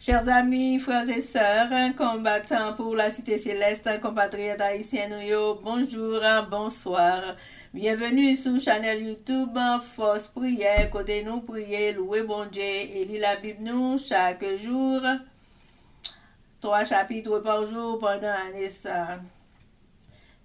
Chers amis, frères et sœurs, combattants pour la cité céleste, compatriotes haïtiens, bonjour, bonsoir. Bienvenue sur channel YouTube Force Prière, côté nous prier, louer bon Dieu et lire la Bible nous chaque jour. 3 chapitres par jour pendant l'année ça.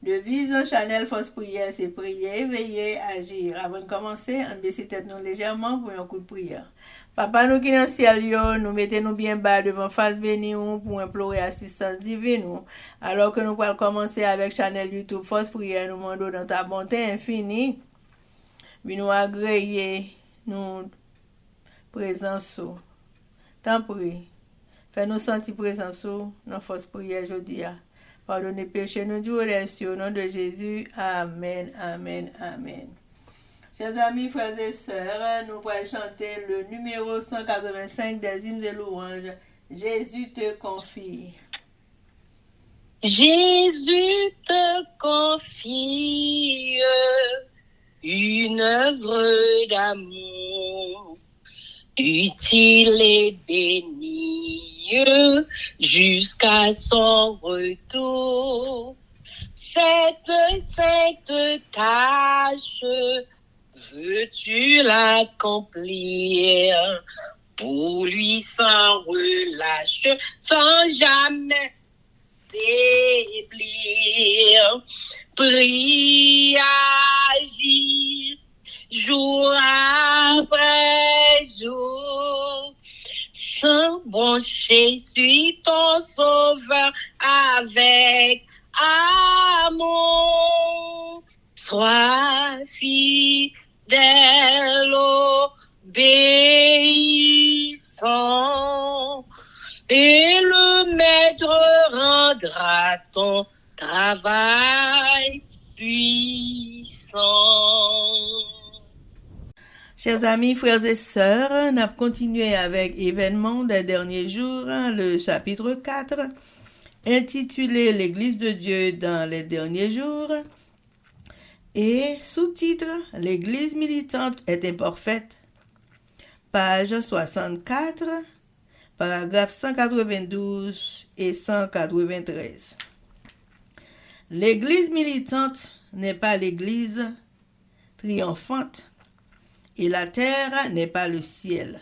Devise channel Force Prière, c'est prier, veiller, agir. Avant de commencer, on baisse tête nous légèrement pour un coup de prière. Papa nous qui dans le ciel, nous mettons-nous bien bas devant face bénie pour implorer assistance divine. Alors que nous allons commencer avec channel YouTube Force Prière, nous demandons dans ta bonté infinie, puis nous agréer, nous présence. T'en prie, fais-nous sentir présence dans Force Prière aujourd'hui. Pardonnez péché nous du au nom de Jésus. Amen, amen, amen. Chers amis, frères et sœurs, nous allons chanter le numéro 185 des hymnes et louanges. Jésus te confie. Jésus te confie une œuvre d'amour, utile et bénie jusqu'à son retour. Cette sainte tâche, veux-tu l'accomplir pour lui sans relâche, sans jamais faiblir? Prie, agis, jour après jour, sans broncher sur ton sauveur avec amour. Sois fidèle, obéissant, et le maître rendra ton travail puissant. Chers amis, frères et sœurs, on a continué avec événements des derniers jours, le chapitre 4, intitulé L'Église de Dieu dans les derniers jours, et sous-titre L'Église militante est imparfaite, page 64, paragraphes 192 et 193. L'Église militante n'est pas l'Église triomphante, et la terre n'est pas le ciel.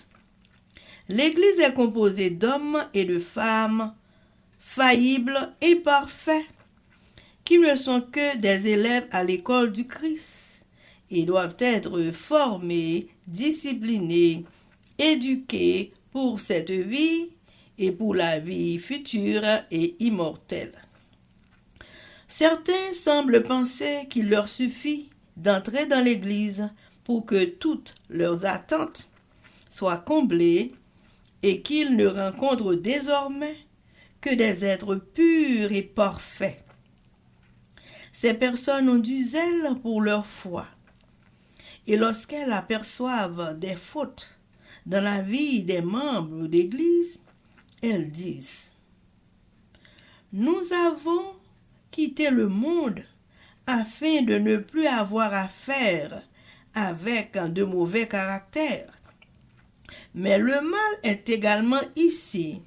L'Église est composée d'hommes et de femmes faillibles et parfaits, qui ne sont que des élèves à l'école du Christ et doivent être formés, disciplinés, éduqués pour cette vie et pour la vie future et immortelle. Certains semblent penser qu'il leur suffit d'entrer dans l'Église pour que toutes leurs attentes soient comblées et qu'ils ne rencontrent désormais que des êtres purs et parfaits. Ces personnes ont du zèle pour leur foi, et lorsqu'elles aperçoivent des fautes dans la vie des membres d'Église, elles disent « Nous avons quitté le monde afin de ne plus avoir affaire avec de mauvais caractères. Mais le mal est également ici. »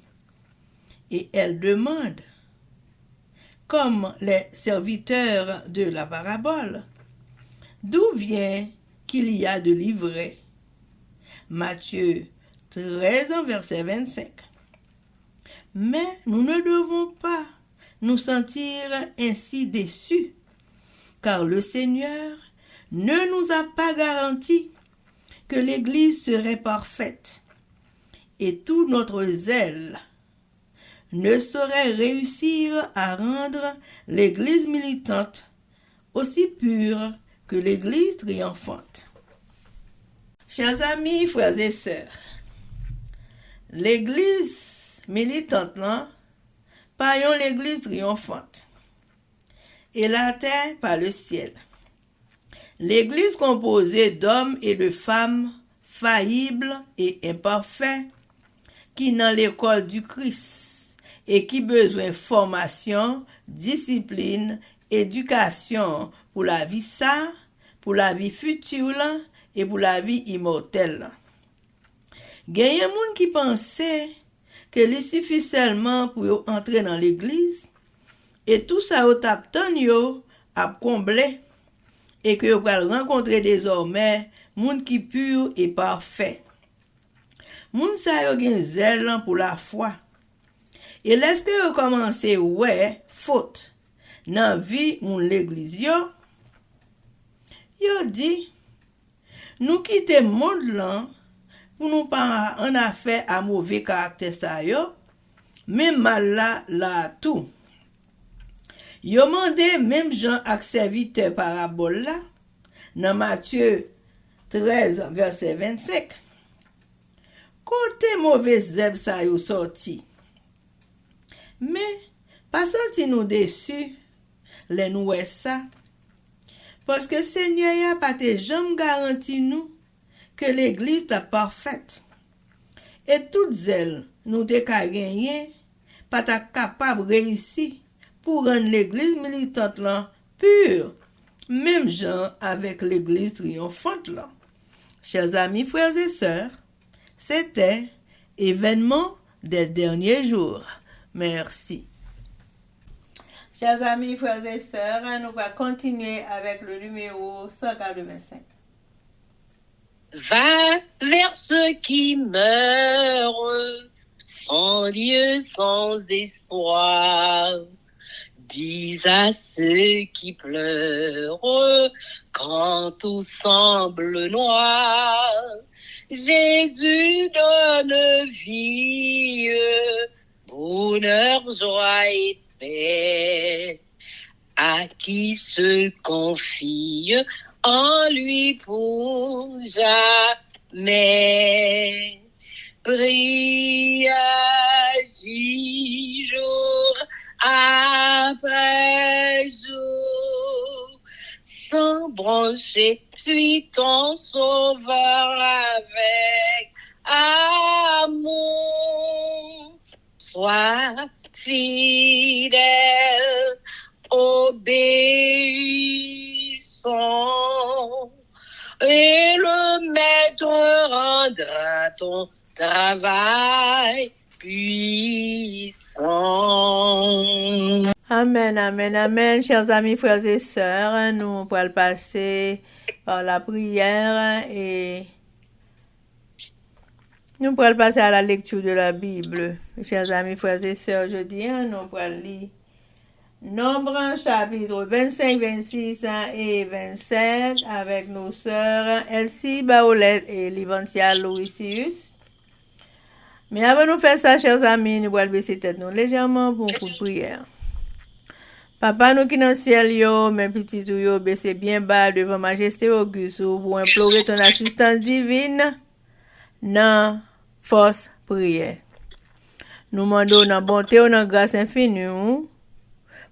Et elles demandent, comme les serviteurs de la parabole, d'où vient qu'il y a de l'ivraie. Matthieu 13, verset 25. Mais nous ne devons pas nous sentir ainsi déçus, car le Seigneur ne nous a pas garanti que l'Église serait parfaite, et tout notre zèle ne saurait réussir à rendre l'Église militante aussi pure que l'Église triomphante. Chers amis, frères et sœurs, l'Église militante, non, pas l'Église triomphante, et la terre, pas le ciel. L'Église composée d'hommes et de femmes faillibles et imparfaits qui dans l'école du Christ et qui besoin formation, discipline, éducation pour la vie ça, pour la vie future et pour la vie immortelle. Gen yon moun qui pensait que il suffit seulement pour yo entrer dans l'église et tout ça au tap tan yo a comblé et que yo pral rencontrer désormais moun qui pur et parfait. Moun sa yo gen zèl pour la foi. Et lorsque yo commencé ouais faute dans vie moun l'église yo dit nous quitter monde là pour nous pas en affaire à mauvais caractère ça yo même mal là tout. Yo mandé même Jean ak serviteur parabole là dans Matthieu 13 verset 25. Côté mauvais zèb ça yo sorti. Mais pas senti nous déçus les nous ouais ça. Parce que Seigneur y a pas te jamais garanti nous que l'église est parfaite. Et toute zèle nous te ka gagner pas ta capable réussir pour rendre l'église militante là pure. Même gens avec l'église triomphante là. Chers amis, frères et sœurs, c'était événement des derniers jours. Merci. Chers amis, frères et sœurs, nous allons continuer avec le numéro 185. Va vers ceux qui meurent, sans Dieu, sans espoir. Dis à ceux qui pleurent, quand tout semble noir. Jésus donne vie, bonheur, joie et paix à qui se confie en lui pour jamais. Prie, agis jour après jour, sans broncher, suis ton sauveur avec amour. Sois fidèle, obéissant, et le maître rendra ton travail puissant. Amen, amen, amen, chers amis, frères et sœurs, nous pourrons passer par la prière et nous pourrons passer à la lecture de la Bible. Chers amis, frères et sœurs, aujourd'hui, nous pourrons lire Nombre chapitre 25, 26 et 27 avec nos sœurs Elsie Baoulette et Livantia Louisius. Mais avant de nous faire ça, chers amis, nous allons baisser tête nous légèrement pour un coup de prière. Papa, nous qui dans le ciel, yo, mes petits tout yo, baissez bien bas devant majesté auguste pour implorer ton assistance divine dans force prière. Nous demandons dans bonté ou dans grâce infinie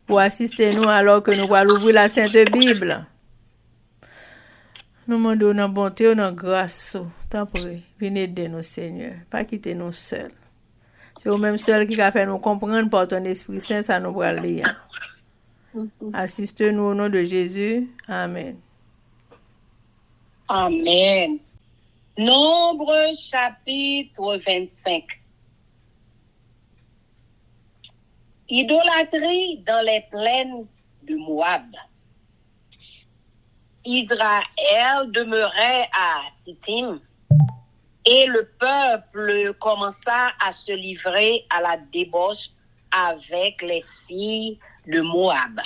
pour assister nous alors que nous allons ouvrir la Sainte Bible. Nous demandons dans bonté ou dans grâce. Tant pis, venez aider nous, Seigneur. Pas quitter nous seuls. C'est vous-même seul qui a fait nous comprendre par ton Esprit Saint, ça nous va lire. Assiste-nous au nom de Jésus. Amen. Amen. Nombre chapitre 25. Idolâtrie dans les plaines de Moab. Israël demeurait à Sittim et le peuple commença à se livrer à la débauche avec les filles de Moab.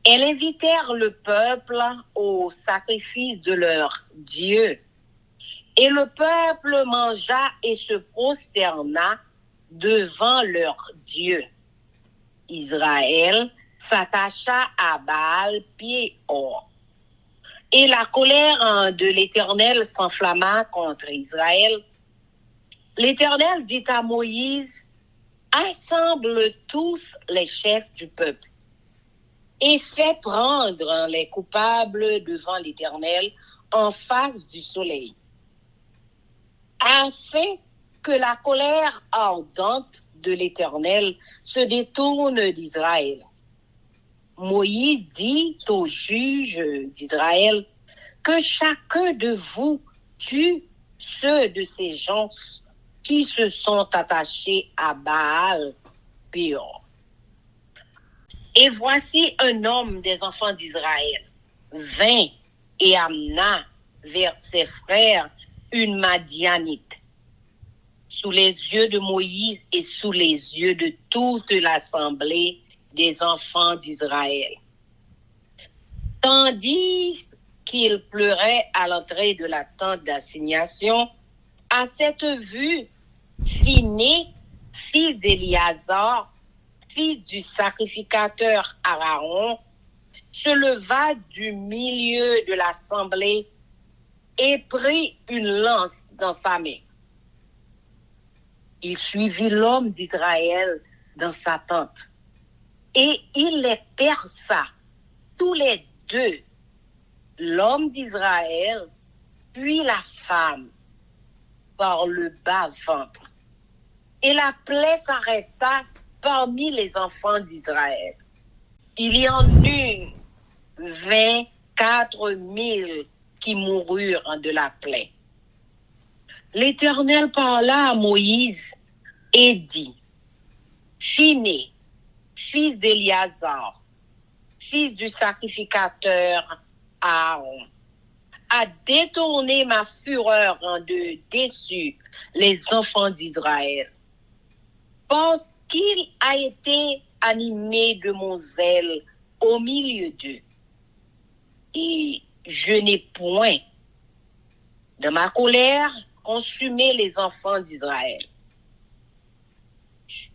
Elles invitèrent le peuple au sacrifice de leur Dieu. Et le peuple mangea et se prosterna devant leur Dieu. Israël s'attacha à Baal Péor. Et la colère de l'Éternel s'enflamma contre Israël. L'Éternel dit à Moïse, assemble tous les chefs du peuple et fais prendre les coupables devant l'Éternel en face du soleil, afin que la colère ardente de l'Éternel se détourne d'Israël. Moïse dit aux juges d'Israël que chacun de vous tue ceux de ces gens qui se sont attachés à Baal Péor. Et voici un homme des enfants d'Israël vint et amena vers ses frères une Madianite, sous les yeux de Moïse et sous les yeux de toute l'assemblée des enfants d'Israël. Tandis qu'il pleurait à l'entrée de la tente d'assignation, à cette vue, Phiné, fils d'Éliazar, fils du sacrificateur Aaron, se leva du milieu de l'assemblée et prit une lance dans sa main. Il suivit l'homme d'Israël dans sa tente et il les perça tous les deux, l'homme d'Israël puis la femme, par le bas-ventre. Et la plaie s'arrêta parmi les enfants d'Israël. Il y en eut 24 000 qui moururent de la plaie. L'Éternel parla à Moïse et dit, Phiné, fils d'Éliazar, fils du sacrificateur Aaron, a détourné ma fureur de dessus les enfants d'Israël, parce qu'il a été animé de mon zèle au milieu d'eux. Et je n'ai point, de ma colère, consumé les enfants d'Israël.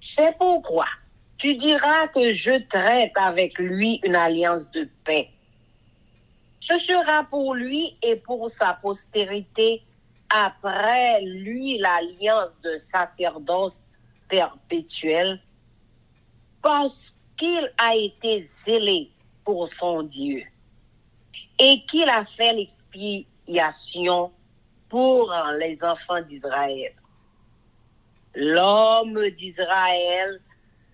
C'est pourquoi tu diras que je traite avec lui une alliance de paix. Ce sera pour lui et pour sa postérité après lui l'alliance de sacerdoce perpétuel, parce qu'il a été zélé pour son Dieu et qu'il a fait l'expiation pour les enfants d'Israël. L'homme d'Israël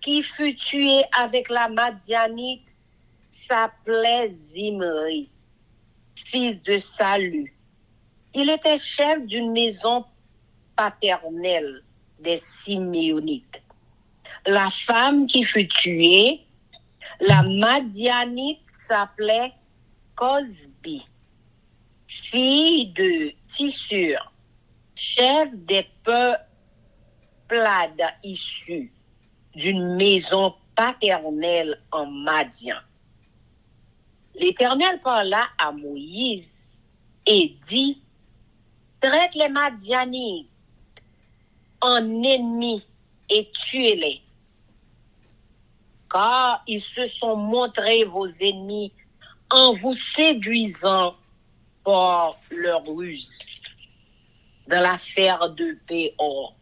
qui fut tué avec la Madianite s'appelait Zimri, fils de Salu. Il était chef d'une maison paternelle des Siméonites. La femme qui fut tuée, la Madianite, s'appelait Cosbi, fille de Tissur, chef des peuplades issus d'une maison paternelle en Madian. L'Éternel parla à Moïse et dit, traite les Madianites en ennemis et tuez-les, car ils se sont montrés vos ennemis en vous séduisant par leur ruse dans l'affaire de Péor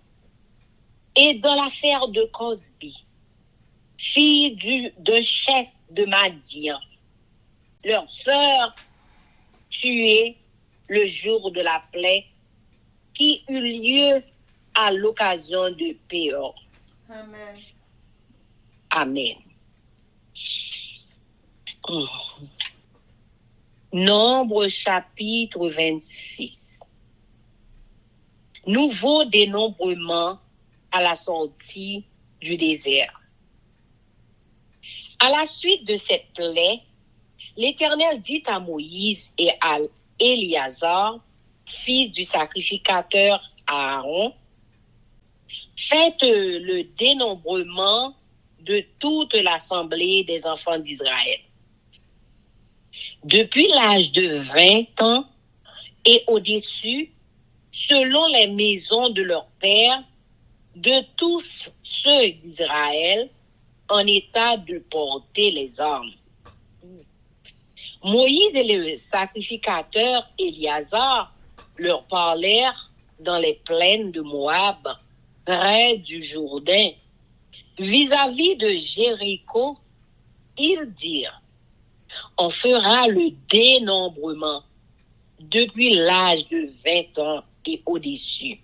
et dans l'affaire de Cosbi, fille de chef de Madian, leur sœur tuée le jour de la plaie qui eut lieu à l'occasion de Péor. Amen. Amen. Nombre chapitre 26. Nouveau dénombrement à la sortie du désert. À la suite de cette plaie, l'Éternel dit à Moïse et à Éliazar, fils du sacrificateur Aaron, faites le dénombrement de toute l'assemblée des enfants d'Israël. Depuis l'âge de 20 ans et au-dessus, selon les maisons de leur père, de tous ceux d'Israël en état de porter les armes. Moïse et le sacrificateur Éliazar leur parlèrent dans les plaines de Moab, près du Jourdain, vis-à-vis de Jéricho. Ils dirent, on fera le dénombrement depuis l'âge de 20 ans et au-dessus,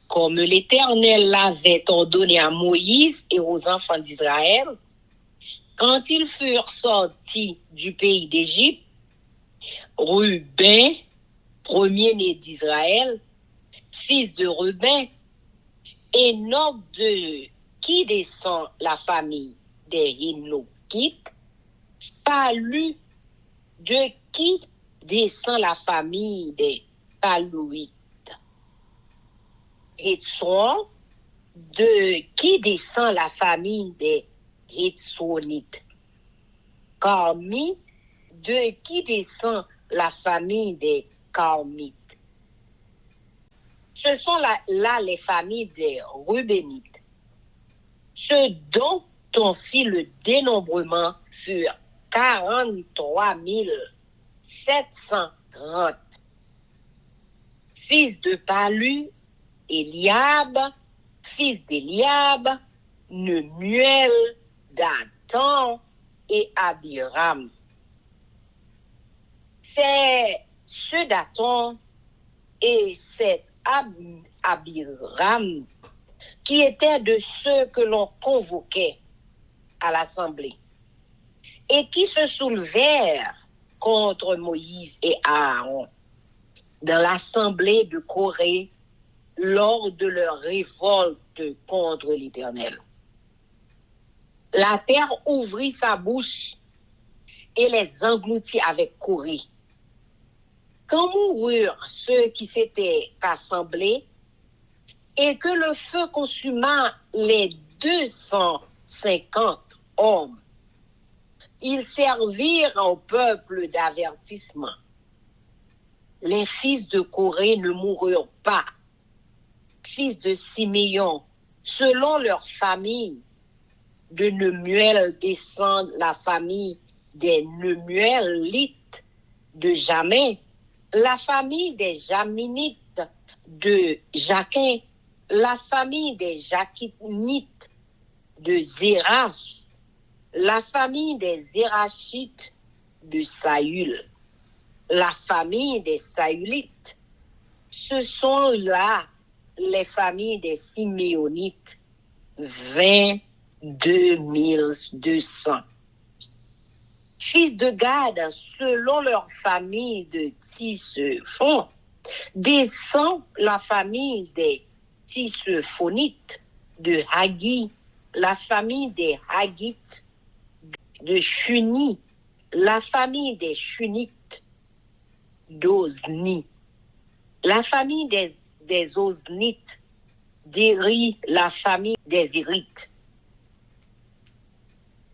comme l'Éternel l'avait ordonné à Moïse et aux enfants d'Israël, quand ils furent sortis du pays d'Égypte. Ruben, premier-né d'Israël, fils de Ruben, Enoch, de qui descend la famille des Hénokites. Palu, de qui descend la famille des Paluites. Hétson, de qui descend la famille des Hétsonites. Carmi, de qui descend la famille des Carmites. Ce sont là les familles des Rubénites. Ceux dont on fit le dénombrement furent 43 730. Fils de Palu, Eliab, fils d'Eliab, Nemuel, Dathan et Abiram. C'est ce Dathan et cet Abiram qui étaient de ceux que l'on convoquait à l'assemblée et qui se soulevèrent contre Moïse et Aaron dans l'assemblée de Corée lors de leur révolte contre l'Éternel. La terre ouvrit sa bouche et les engloutit avec Corée. Quand moururent ceux qui s'étaient assemblés et que le feu consuma les 250 hommes, ils servirent au peuple d'avertissement. Les fils de Corée ne moururent pas. Fils de Siméon, selon leur famille, de Nemuel descend la famille des Nemuelites, de Jamin, la famille des Jaminites, de Jaquin, la famille des Jaquinites, de Zérach, la famille des Zérachites, de Saül, la famille des Saülites. Ce sont là les familles des Siméonites, 22 200. Fils de Gad, selon leur famille de Tissephon, descend la famille des Tissephonites, de Haggi, la famille des Haggites, de Shuni, la famille des Shunites, d'Ozni, la famille des Oznites, d'Éri, la famille des Érites,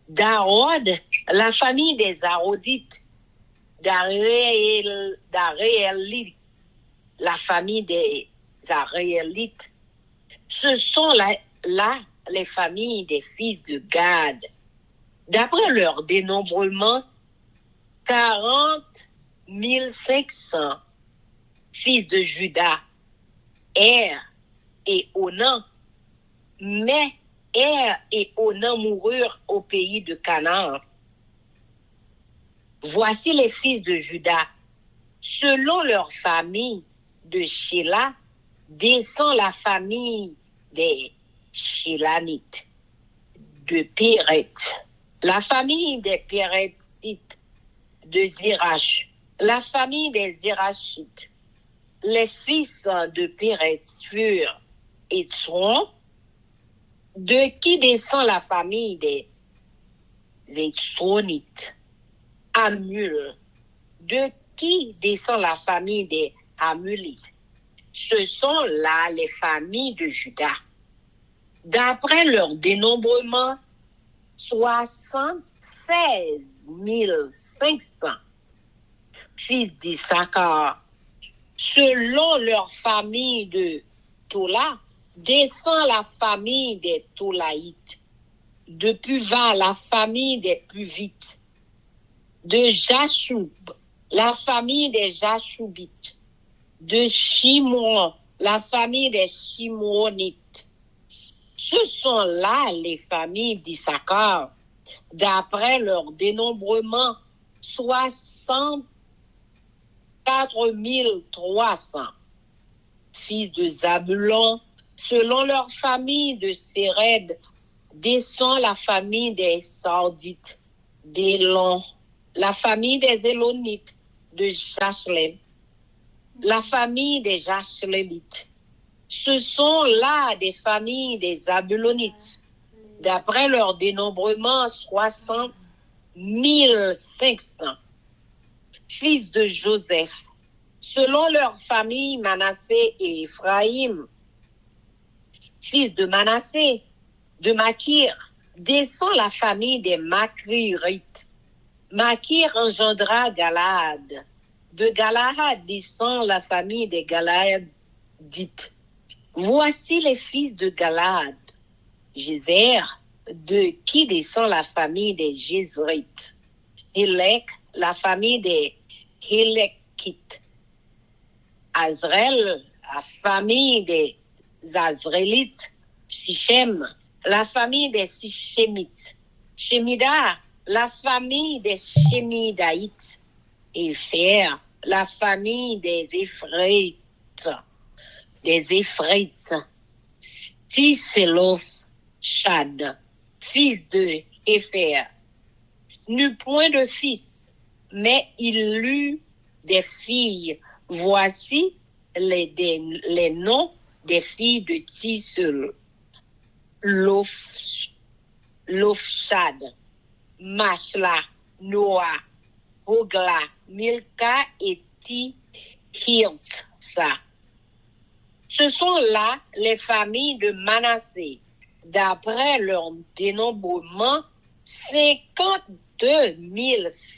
d'Arod, la famille des Arodites, d'Aréélites, la famille des Aréélites. Ce sont là les familles des fils de Gad. D'après leur dénombrement, 40 500 fils de Juda, Er et Onan, mais Er et Onan moururent au pays de Canaan. Voici les fils de Juda. Selon leur famille de Shéla, descend la famille des Shélanites, de Péret, la famille des Pérétites, de Zérach, la famille des Zérachites. Les fils de Péret furent Étron, de qui descend la famille des Étronites, Amul, de qui descend la famille des Amulites. Ce sont là les familles de Juda. D'après leur dénombrement, 76 500 fils d'Issachar. Selon leur famille de Tola, descend la famille des Tolaïtes. De Puva, la famille des Puvites. De Jashoub, la famille des Jashoubites. De Shimron, la famille des Shimronites. Ce sont là les familles d'Issachar. D'après leur dénombrement, 64 300 fils de Zabulon. Selon leur famille de Séred, descend la famille des Sardites, d'Élon, la famille des Élonites, de Jachlel, la famille des Jachlélites, Ce sont là des familles des Zabulonites. D'après leur dénombrement, 60 500 fils de Joseph. Selon leur famille, Manassé et Éphraïm, fils de Manassé, de Makir, descend la famille des Makrirites. Makir engendra Galaad. De Galaad descend la famille des Galaadites. Voici les fils de Galaad. Jézer, de qui descend la famille des Jézrites. Hélek, la famille des Hélekites. Azrel, la famille des Azrélites. Sichem, la famille des Sichémites. Shemida, la famille des Shemidaïtes. Épher, la famille des Éphraïtes. Tiselophshad, fils de Épher, n'eut point de fils, mais il eut des filles. Voici les noms des filles de Tiselophshad, Mashla, Noah, Hogla, Milka et Tihirtsa. Ce sont là les familles de Manassé. D'après leur dénombrement, 52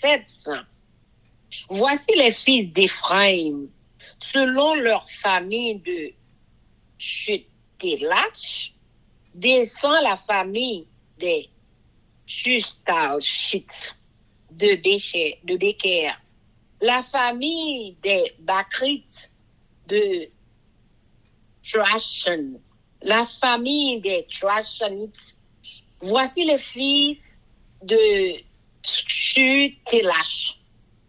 700. Voici les fils d'Éphraïm. Selon leur famille de Chutelach, descend la famille des Justalchites de Béker. La famille des Bakrites de Trachan, la famille des Trachanites. Voici les fils de Chutelach.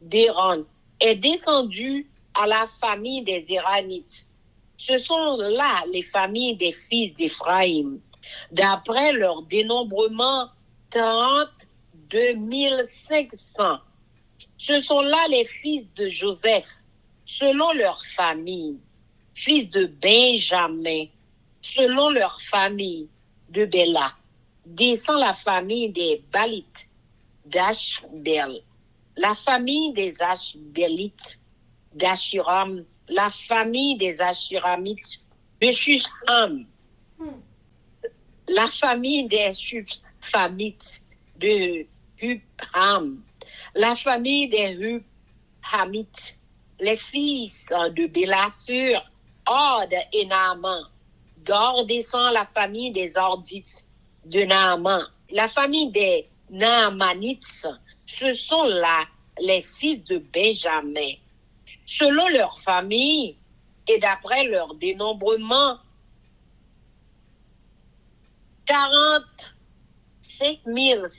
Déron est descendu à la famille des Éranites. Ce sont là les familles des fils d'Éphraïm. D'après leur dénombrement, 32 500. Ce sont là les fils de Joseph, selon leur famille. Fils de Benjamin, selon leur famille, de Béla, descend la famille des Balites, d'Ashbel, la famille des Ashbelites, d'Ashuram, la famille des Ashuramites, de Shusham, la famille des Shushamites, de Hupham, la famille des Huphamites. Les fils de Béla furent Ord et Naaman. D'Or descend la famille des Ordites de Naaman. La famille des Naamanites, ce sont là les fils de Benjamin. Selon leur famille et d'après leur dénombrement, 45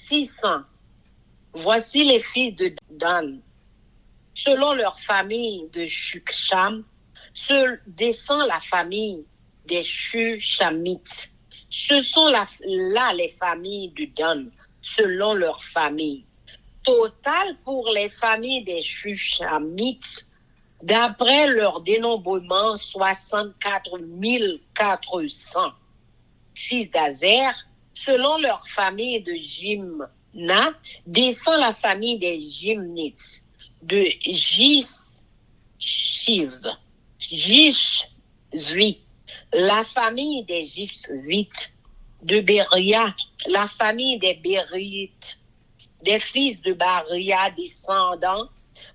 600. Voici les fils de Dan. Selon leur famille de Shuksham, descend la famille des Shushamites. Ce sont là les familles de Dan, selon leur famille. Total pour les familles des Shushamites, d'après leur dénombrement, 64 400. Fils d'Azer, selon leur famille de Jimna, descend la famille des Jimnites. De Jishvi, la famille des Jishvites. De Béria, la famille des Bérites. Des fils de Baria, descendants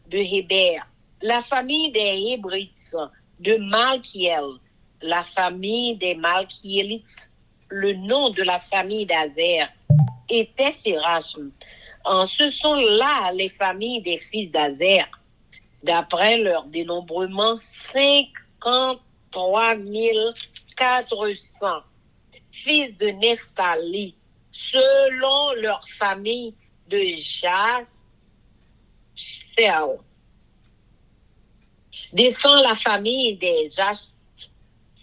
de Héber, la famille des Hébrites. De Malkiel, la famille des Malkielites. Le nom de la famille d'Azer était Sérachim. Ce sont là les familles des fils d'Azer. D'après leur dénombrement, 53 400. Fils de Nephtali, selon leur famille de Jassel. Descend la famille des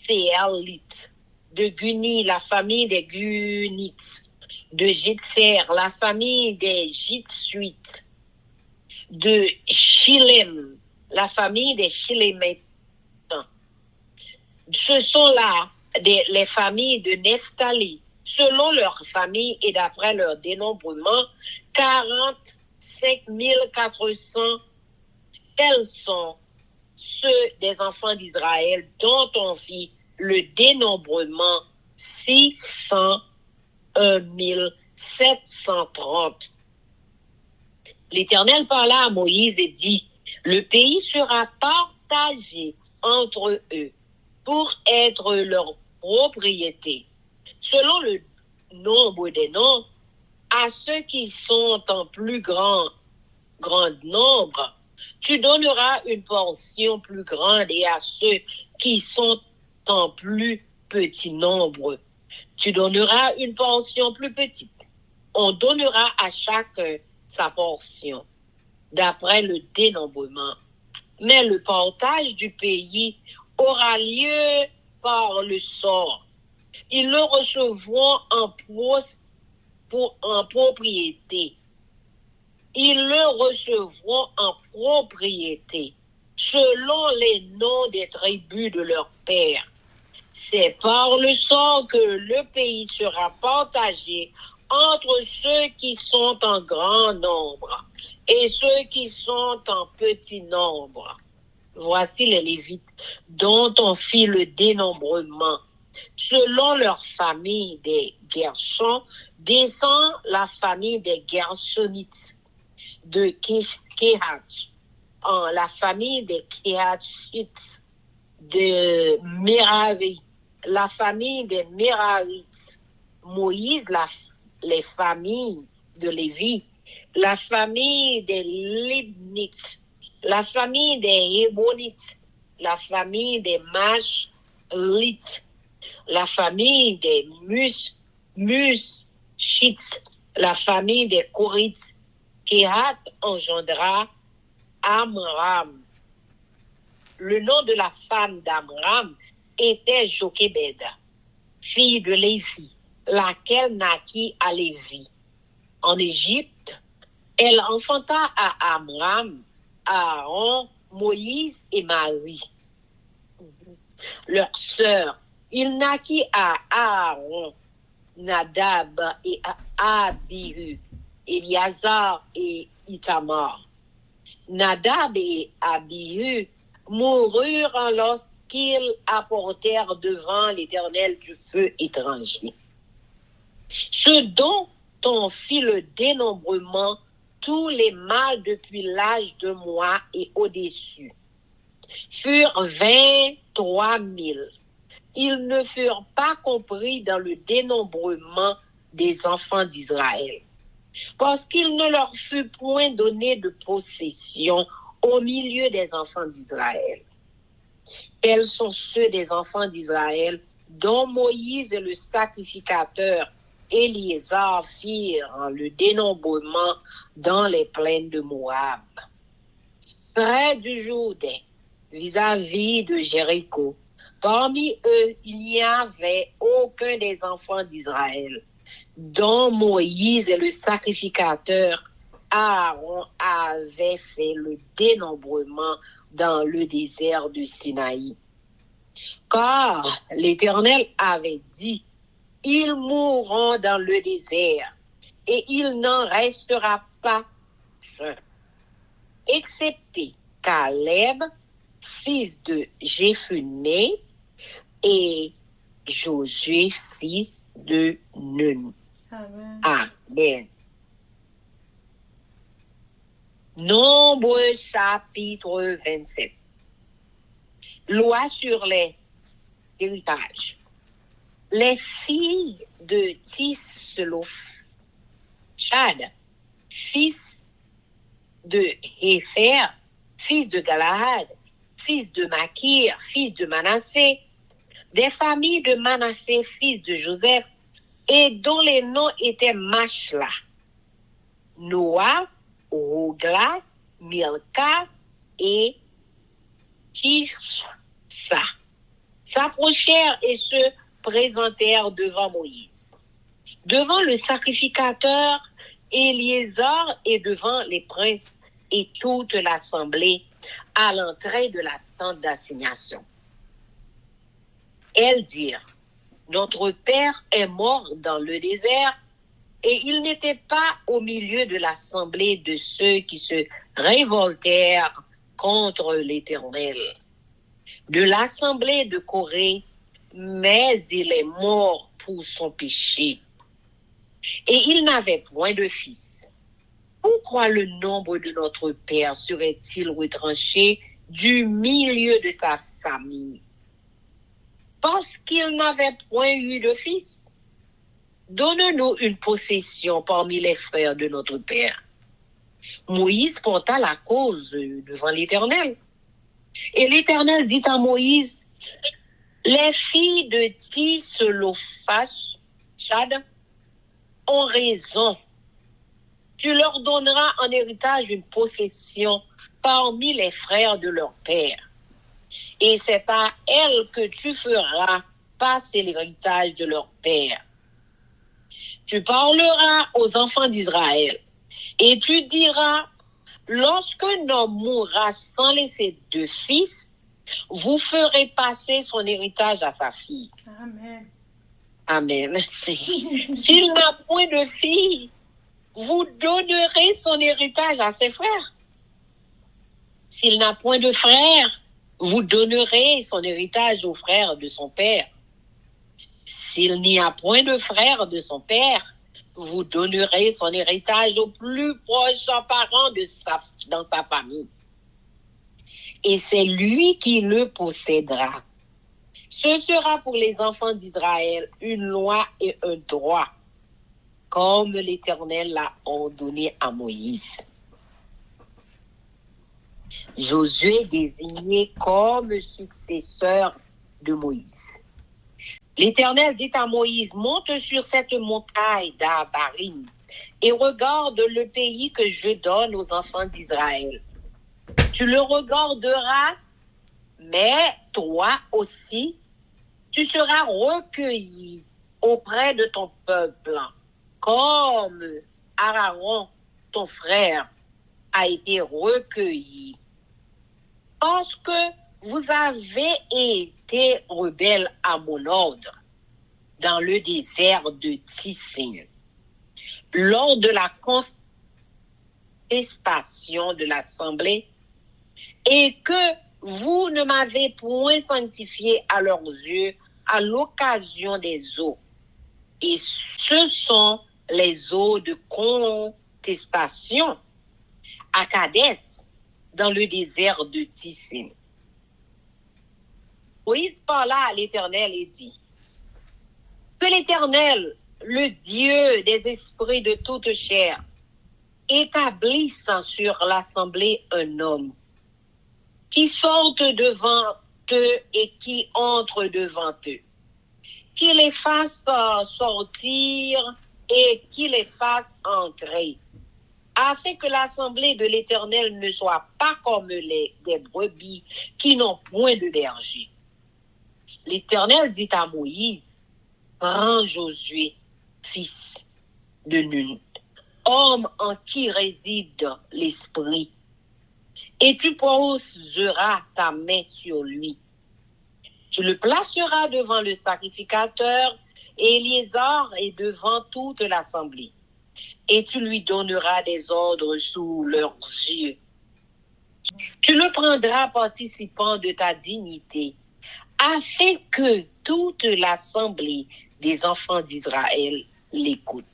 Jasselites. De Guni, la famille des Gunites. De Jitser, la famille des Jitsuites. De Shilem, la famille des Shilémites. Ce sont là les familles de Nephtali. Selon leur famille et d'après leur dénombrement, 45 400, tels sont ceux des enfants d'Israël dont on fit le dénombrement 601 730. L'Éternel parla à Moïse et dit, le pays sera partagé entre eux pour être leur propriété, selon le nombre des noms, à ceux qui sont en plus grand nombre, tu donneras une portion plus grande et à ceux qui sont en plus petit nombre, tu donneras une portion plus petite. On donnera à chacun sa portion, d'après le dénombrement. Mais le partage du pays aura lieu par le sort. Ils le recevront en propriété. Ils le recevront en propriété, selon les noms des tribus de leur père. C'est par le sort que le pays sera partagé entre ceux qui sont en grand nombre et ceux qui sont en petit nombre. Voici les Lévites dont on fit le dénombrement. Selon leur famille des Gershons, descend la famille des Gershonites de Kehat, la famille des Kehatites de Merari, la famille des Merarites, Moïse, les familles de Lévi, la famille des Libnites, la famille des Hébonites, la famille des Mashlites, la famille des Mushites, la famille des Korites. Kehat engendra Amram. Le nom de la femme d'Amram était Jochebed, fille de Lévi, laquelle naquit à Lévi. En Égypte, elle enfanta à Amram, Aaron, Moïse et Marie, leur sœur. Il naquit à Aaron, Nadab et Abihu, Éliazar et Ithamar. Nadab et Abihu moururent lorsqu'ils apportèrent devant l'Éternel du feu étranger. Ce dont on fit le dénombrement, tous les mâles depuis l'âge de mois et au-dessus, furent 23 000. Ils ne furent pas compris dans le dénombrement des enfants d'Israël, parce qu'il ne leur fut point donné de possession au milieu des enfants d'Israël. Tels sont ceux des enfants d'Israël dont Moïse et le sacrificateur Éliézar firent le dénombrement dans les plaines de Moab. Près du Jourdain, vis-à-vis de Jéricho, parmi eux, il n'y avait aucun des enfants d'Israël, dont Moïse et le sacrificateur Aaron avaient fait le dénombrement dans le désert de Sinaï. Car l'Éternel avait dit, ils mourront dans le désert, et il n'en restera pas un, excepté Caleb, fils de Jéphuné, et Josué, fils de Nun. Amen. Amen. Nombre chapitre 27. Loi sur les héritages. Les filles de Tislophad, fils de Hépher, fils de Galahad, fils de Makir, fils de Manassé, des familles de Manassé, fils de Joseph, et dont les noms étaient Machla, Noah, Hogla, Milka et Tishsa, s'approchèrent et se présentèrent devant Moïse, devant le sacrificateur Éliézar et devant les princes et toute l'assemblée à l'entrée de la tente d'assignation. Elles dirent, notre père est mort dans le désert et il n'était pas au milieu de l'assemblée de ceux qui se révoltèrent contre l'Éternel. De l'assemblée de Corée, mais il est mort pour son péché. Et il n'avait point de fils. Pourquoi le nombre de notre père serait-il retranché du milieu de sa famille? Parce qu'il n'avait point eu de fils. Donne-nous une possession parmi les frères de notre père. Moïse porta la cause devant l'Éternel. Et l'Éternel dit à Moïse, les filles de Tislophas, Chad, ont raison. Tu leur donneras en héritage une possession parmi les frères de leur père. Et c'est à elles que tu feras passer l'héritage de leur père. Tu parleras aux enfants d'Israël et tu diras, lorsqu'un homme mourra sans laisser de fils, vous ferez passer son héritage à sa fille. Amen. Amen. S'il n'a point de fille, vous donnerez son héritage à ses frères. S'il n'a point de frère, vous donnerez son héritage aux frères de son père. S'il n'y a point de frère de son père, vous donnerez son héritage aux plus proches parents dans sa famille. Et c'est lui qui le possédera. Ce sera pour les enfants d'Israël une loi et un droit, comme l'Éternel l'a ordonné à Moïse. Josué désigné comme successeur de Moïse. L'Éternel dit à Moïse, monte sur cette montagne d'Abarim et regarde le pays que je donne aux enfants d'Israël. Tu le regarderas, mais toi aussi, tu seras recueilli auprès de ton peuple, comme Aaron, ton frère, a été recueilli. Parce que vous avez été rebelles à mon ordre dans le désert de Tissin. Lors de la contestation de l'Assemblée, et que vous ne m'avez point sanctifié à leurs yeux à l'occasion des eaux. Et ce sont les eaux de contestation à Kadès, dans le désert de Tissim. Moïse parla à l'Éternel et dit, que l'Éternel, le Dieu des esprits de toute chair, établisse sur l'assemblée un homme qui sorte devant eux et qui entre devant eux, qui les fasse sortir et qui les fasse entrer, afin que l'assemblée de l'Éternel ne soit pas comme des brebis qui n'ont point de berger. L'Éternel dit à Moïse, prends Josué, fils de Nun, homme en qui réside l'esprit, et tu poseras ta main sur lui. Tu le placeras devant le sacrificateur et Éliézar et devant toute l'assemblée. Et tu lui donneras des ordres sous leurs yeux. Tu le prendras participant de ta dignité, afin que toute l'assemblée des enfants d'Israël l'écoute.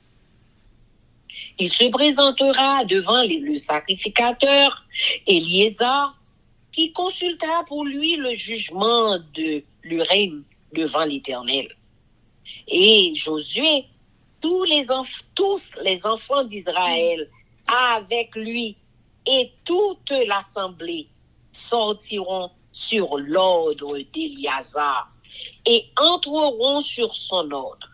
Il se présentera devant le sacrificateur Éliézar, qui consultera pour lui le jugement de l'Urim devant l'Éternel. Et Josué, tous les enfants d'Israël avec lui et toute l'assemblée sortiront sur l'ordre d'Éliazar et entreront sur son ordre.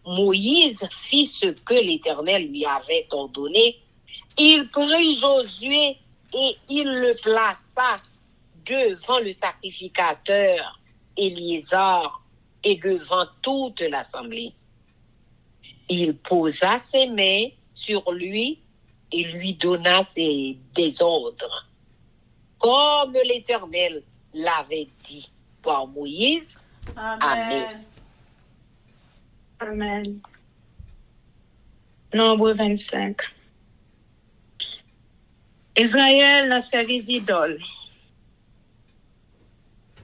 Moïse fit ce que l'Éternel lui avait ordonné. Il prit Josué et il le plaça devant le sacrificateur Éliézar et devant toute l'assemblée. Il posa ses mains sur lui et lui donna des ordres, comme l'Éternel l'avait dit par Moïse. Amen. Amen. Nombre 25. Israël n'a servi d'idole.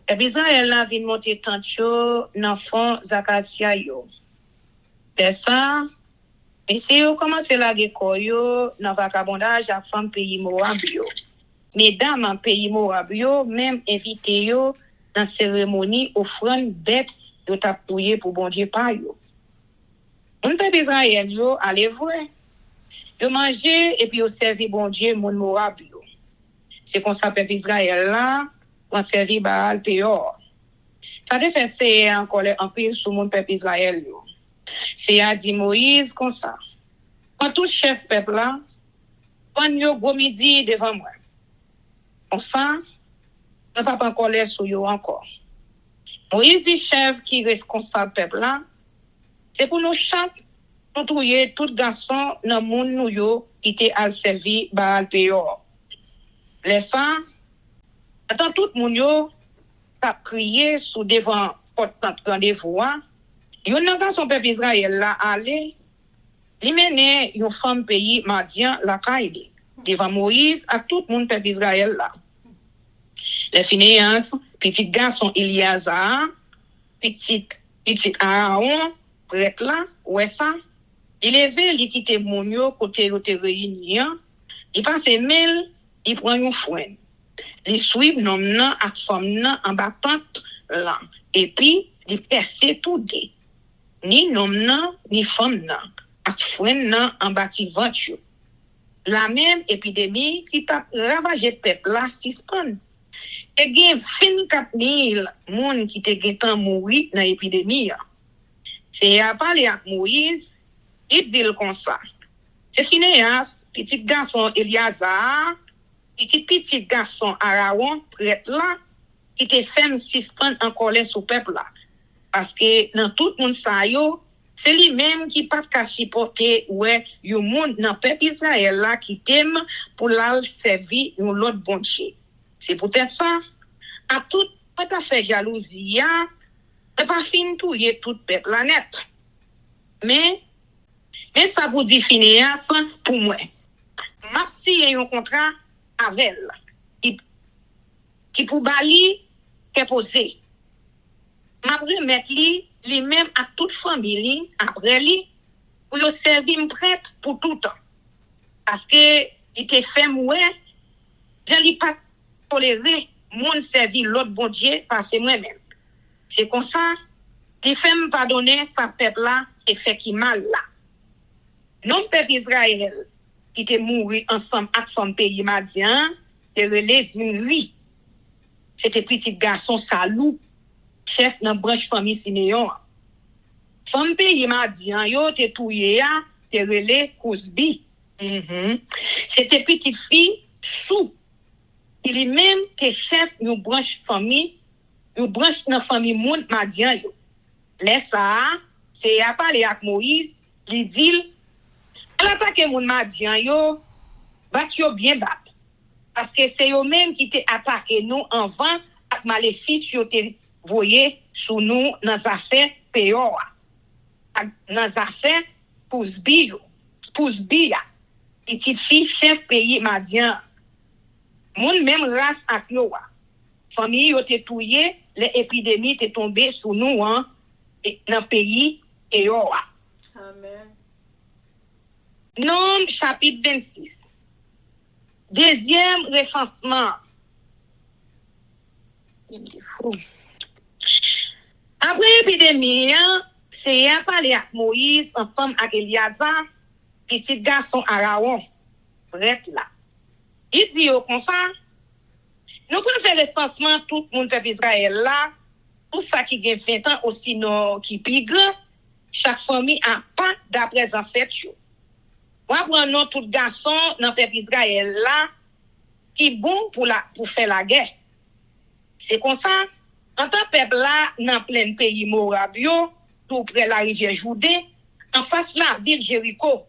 Et puis Israël n'a vu monter tant chaud dans fond Zakatia yo. De ça, et si vous commencez la guerre dans vagabondage à femme pays Moab yo. Mesdames en pays Moab yo même invité yo dans cérémonie offrande bête de tapouiller pour bon Dieu pa yo. On peuple Israël yo allez vrai. Yo manger et puis yo servi bon Dieu mon Moab yo. C'est comme ça peuple Israël là on servi Baal Peor. Ça te fait c'est encore en pile sur mon peuple Israël yo. C'est a dit Moïse comme ça. Quand tout chef peuple là, on yo go midi devant moi. Comme ça, on pas encore l'air sur yo encore. Moïse dit chef qui responsable peuple là, c'est pour nous chaque nous trouver tout garçon dans monde nous yo qui était al servi Baal Peor. Laisse ça, attends tout monde yo t'a crié sous devant porte rendez-vous. Yon nan garçon peuple Israël là aller, li mène yon femme pays Madian la caille devant Moïse à tout monde peuple Israël là. Les Phinéas, petit garçon Eliazar, petit Aaron, prêtre là, ouais ça, il levé, il quitte mon yo côté yo te réuni, il passe mel, il prend yon fouine. Il suit nom nan ak femme nan en battante là et puis il perce tout deux. Ni nom nan ni femme nan ak fouine nan en bâti venture. La même épidémie qui t'a ravagé peuple là suspend. Et gen 24,000 moun qui te getan mouri dans épidémie. C'est à parler avec Moïse, il dit comme ça. C'est Phinéas, petit garçon Eliazar, petit garçon Aaron, prêtre là, qui te fait suspendre en colère sur peuple là. Parce que dans tout le monde ça yo, c'est lui-même qui pas qu'à supporter ouais, yo monde dans peuple Israël là qui t'aime pour la servir un l'autre bon Dieu. C'est peut-être ça. À tout pas ta fait jalousie, et pas fin tout y tout peuple la net. Mais ça vous dit Phinéas pour moi. Merci y a un contrat avec elle qui pour bali qu'est posé. M'a remettre li même à toute famille après li pour yo servir prêtre pour tout temps. Parce que il te fait moi je li pas tolérer mon servir l'autre bon Dieu parce que moi-même. C'est comme ça il fait me pardonner sa peuple là et fait qui mal là. Non peuple Israël qui te mouru ensemble avec son pays Madian, te relé Zimri. C'était petit garçon Salou, chef dans branche famille Siméon. Son pays Madian yo te touye ya, te relé Kousbi. C'était petite fille Sou. Il est même que chef une branche famille, une branche dans famille moun Madian yo. Laisse ça, c'est à parler avec Moïse, il dit l'attaque moun Madian yo, bat yo bien bat. Parce que c'est eux même qui t'ont attaqué nous avant avec maléfice yo te voyé sous nous dans affaires Péor. Dans affaires Pousbia. Petite fille chef pays Madian. Moun même race ak yo. Famille yo te touye, l'épidémie te tombé sous nous dans pays Péor. Amen. Nombre chapitre 26. Deuxième recensement. Après l'épidémie, c'est à parler avec Moïse ensemble avec Eliazar, petit garçon Aaron, prêtre là. Il dit au comme ça, nous pouvons faire le recensement tout le monde peuple Israël là, pour ça qui gagne 20 ans aussi non qui plus grand, chaque famille a pas d'après ancêtre. On prend tout garçon dans le peuple Israël là qui bon pour faire la guerre. C'est comme ça, en tant que peuple là dans plein pays Moab yo, tout près la rivière Jourdain, en face la ville Jéricho.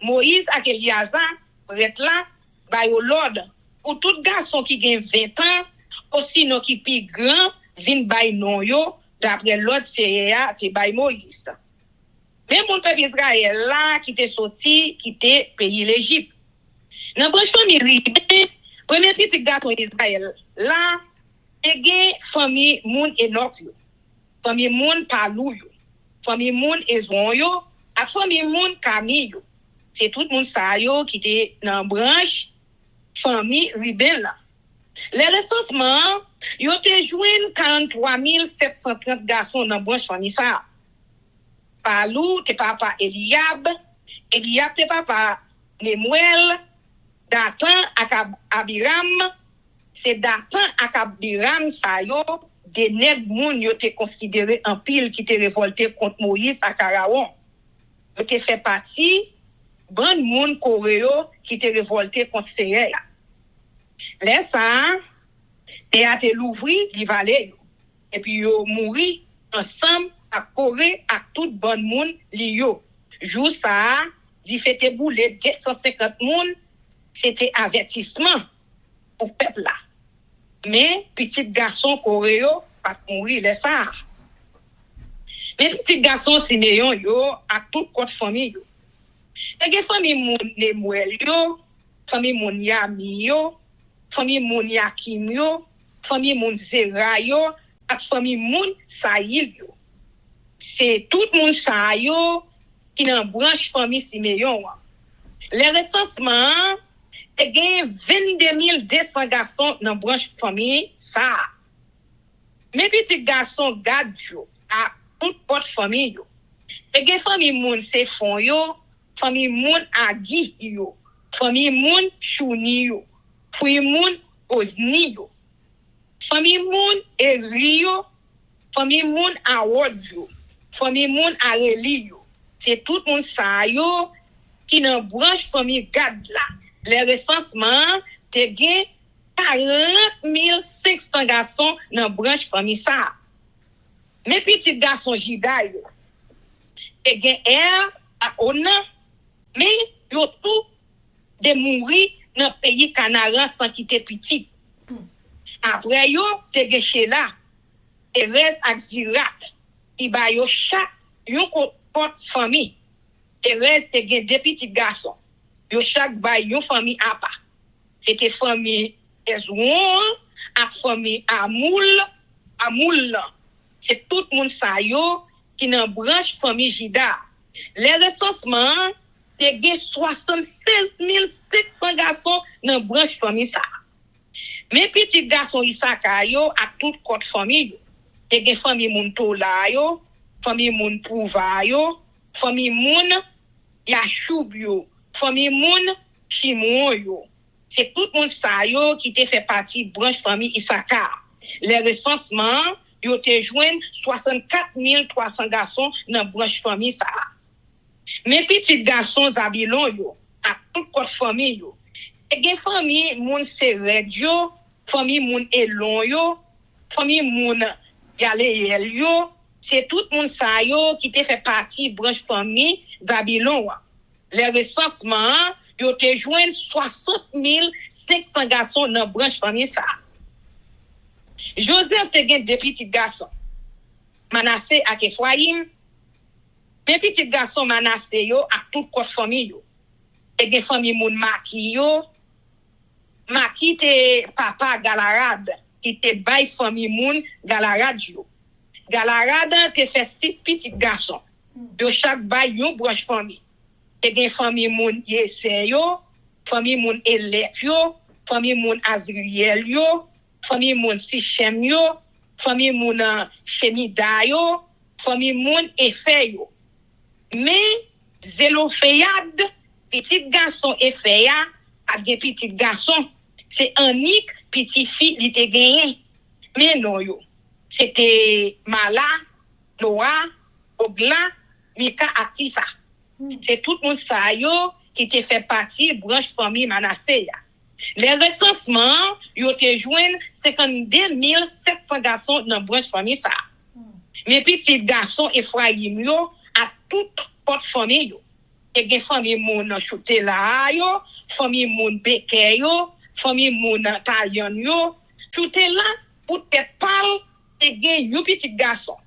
Moïse ak Eliazar prêtre là, ba yo l'ordre pour tout garçon qui gagne 20 ans, aussi non qui plus grand, vinn bay non yo d'après l'autre CEA, te bay Moïse. Mais mon peuple Israël là, qui t'est sorti, qui t'est pays l'Égypte. Dans branche famille Ruben, premier petit garçon Israël là, et gen famille moun Enoch yo, famille moun Palou yo, famille moun Ezron yo, ak famille moun Camille yo. C'est tout moun sa yo qui t'est dans branche famille Ruben là. Les recensements, yo te jouen 43 730 garçons dans branche famille ça. Palou, te papa Eliab te papa Nemuel, Datan ak Abiram, c'est Datan ak Abiram sa yo, des nèg moun yo te considéré en pile qui te révolté contre Moïse ak Aaron. Yo te fait partie bon moun Koréo qui te révolté contre Seye. Les ça, te a te l'ouvri, li valé yo. Et puis yo mouri ensemble à Corée à tout bon monde li yo. Jou ça, di fête boulé 250 moun, c'était avertissement pour peuple là. Mais petit garçon coréen pas mourir les ça. Mais petit garçon Siméon yo à toute côte famille yo. Et gen famille moun Nemuel yo, famille moun Yami yo, famille moun Yakim yo, famille moun Zera yo, ak famille moun Saïl yo. C'est tout moun sa yo qui dans branche famille Siméon. Les recensements, il y a 22 200 garçons dans branche famille ça. Mes petits garçons Gad yo à toute porte famille yo. Il y a famille moun Sefon yo, famille moun Agi yo, famille moun Chouni yo, famille moun Ozni yo, famille moun Eri yo, famille moun Awod yo, famille moun Areli yo. C'est tout le monde ça yo qui dans branche famille Gad là. Les recensements te gen 40 500 garçons dans branche famille ça. Mes petits garçons Jida yo te gen à Ona, mais yo tout de mourir dans pays Canaan sans quitter petit. Après yo te gen Sheila, Erez ak Zirak, qui ba yo chaque yon porte famille. Erez te gen deux petits garçons. Yo chaque ba yon famille à part. C'était famille Ezron ak famille Amoul. C'est tout le monde sa yo qui dans branche famille Jida. Les recensements te gen 76 600 garçons dans branche famille ça. Mes petits garçons Isaka yo à toute côte famille yo. Te gen famille moun Tola yo, famille moun Pouva yo, famille moun Yachoub yo, famille moun Shimon yo. C'est tout moun sa yo qui te fait partie branche famille Isaka. Les recensements yo te joignent 64 300 garçons dans branche famille ça. Mes petits garçons Zabilon yo à toute côte famille yo. Te gen famille moun Sered yo, famille moun Elon yo, famille moun Galeel yo, c'est tout le monde ça yo qui te fait partie branche famille Zabilon. Les recensements yo te joignent 60 500 garçons dans branche famille ça. Joseph te gen deux petits garçons, Manassé ak Ephraim. Mes petits garçons Manassé yo à toute côte famille yo. Te gen famille moun Maki yo. Maki te papa Galarad qui te bay famille moun Galarad yo. Galarad te fait 6 petits garçons. De chaque bay yon branche famille. Te gen famille moun Yese yo, famille moun Elek yo, famille moun Azriel yo, famille moun Sichem yo, famille moun Shemida yo, famille moun Efe yo. Mais Zélophéad, petit garçon Efeya, ak gen petit garçon, c'est Anik, petit fille li te gagné. Mais non yo. C'était Mala, Noah, Ogla, Mika Atisa. C'est tout le monde ça yo qui te fait partie branche famille Manassé. Les recensements, yo te joignent 52 700 garçons dans branche famille ça. Mes petits garçons Ephraim yo à toute porte famille yo. Et gen famille moun Choutela yo, famille moun Beke yo, famille moun Tayan yo, Choutela pour tête pâle et gen yon petit garçon